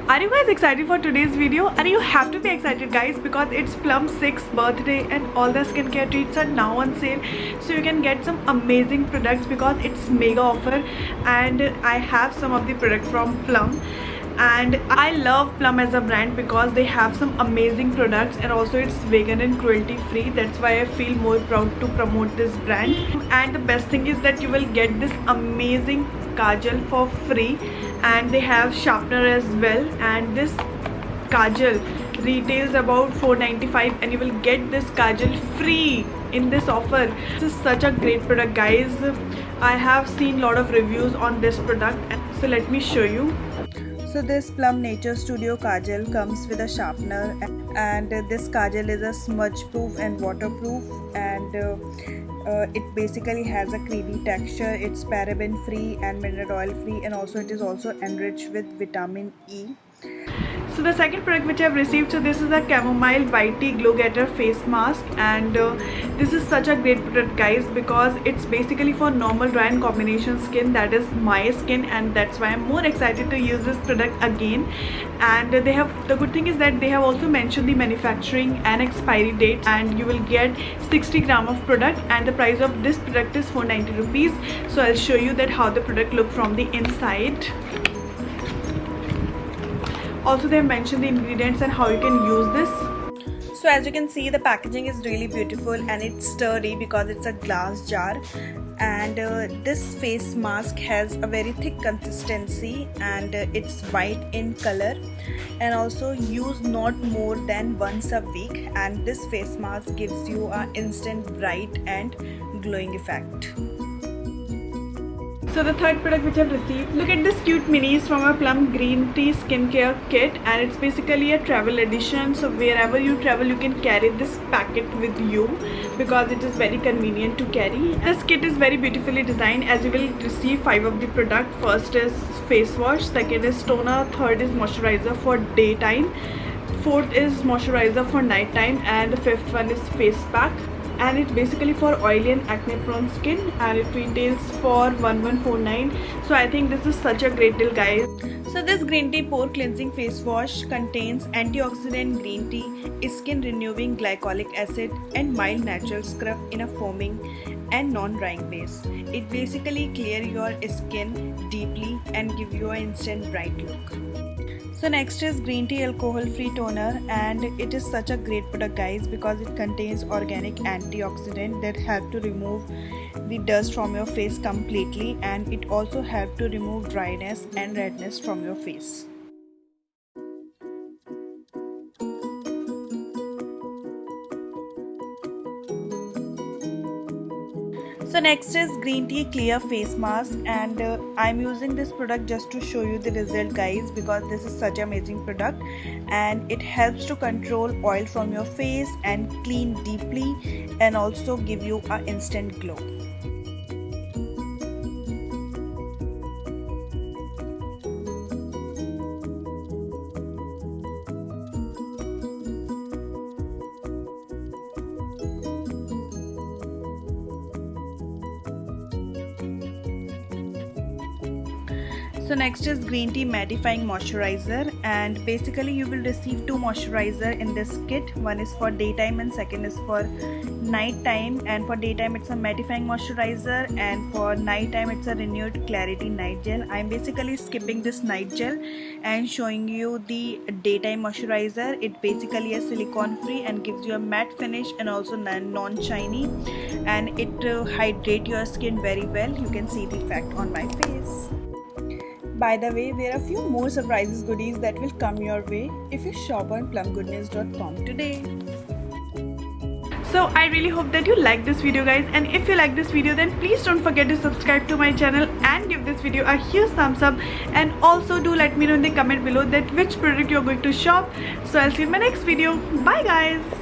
Are you guys excited for today's video? And you have to be excited guys, because it's Plum's 6th birthday and all the skincare treats are now on sale, so you can get some amazing products because it's mega offer. And I have some of the products from Plum, and I love Plum as a brand because they have some amazing products, and also it's vegan and cruelty free. That's why I feel more proud to promote this brand. And the best thing is that you will get this amazing kajal for free, and they have sharpener as well. And this kajal retails about $4.95 and you will get this kajal free in this offer. This is such a great product guys. I have seen lot of reviews on this product, so let me show you. So this Plum Nature Studio Kajal comes with a sharpener, and this kajal is a smudge proof and waterproof, and it basically has a creamy texture. It's paraben free and mineral oil free, and also it is also enriched with vitamin E. So the second product which I have received, so this is a chamomile white tea glow getter face mask, and this is such a great product guys because it's basically for normal dry and combination skin, that is my skin, and that's why I'm more excited to use this product again. And they have, the good thing is that they have also mentioned the manufacturing and expiry date, and you will get 60 gram of product, and the price of this product is 490 rupees. So I'll show you that how the product look from the inside. Also they have mentioned the ingredients and how you can use this. So as you can see, the packaging is really beautiful and it's sturdy because it's a glass jar. And this face mask has a very thick consistency, and it's white in color, and also use not more than once a week, and this face mask gives you an instant bright and glowing effect. So the third product which I've received, look at this cute minis from a Plum green tea skincare kit, and it's basically a travel edition. So wherever you travel you can carry this packet with you because it is very convenient to carry. This kit is very beautifully designed, as you will receive 5 of the product. First is face wash, second is toner, third is moisturizer for daytime, fourth is moisturizer for night time, and the fifth one is face pack. And it's basically for oily and acne prone skin, and it retails for 1149. So I think this is such a great deal guys. So this green tea pore cleansing face wash contains antioxidant green tea, skin renewing glycolic acid, and mild natural scrub in a foaming and non-drying base. It basically clear your skin deeply and give you an instant bright look. So next is green tea alcohol free toner, and it is such a great product guys because it contains organic antioxidant that help to remove the dust from your face completely, and it also help to remove dryness and redness from your face. So next is green tea clear face mask, and I'm using this product just to show you the result guys because this is such an amazing product, and it helps to control oil from your face and clean deeply, and also give you an instant glow. So next is green tea mattifying moisturizer, and basically you will receive 2 moisturizer in this kit. One is for daytime and second is for night time. And for daytime it's a mattifying moisturizer, and for night time it's a renewed clarity night gel. I'm basically skipping this night gel and showing you the daytime moisturizer. It basically is silicone free and gives you a matte finish and also non-shiny, and it hydrate your skin very well. You can see the effect on my face. By the way, there are a few more surprises goodies that will come your way if you shop on plumgoodness.com today. So I really hope that you like this video guys, and if you like this video then please don't forget to subscribe to my channel and give this video a huge thumbs up, and also do let me know in the comment below that which product you're going to shop. So I'll see you in my next video. Bye guys.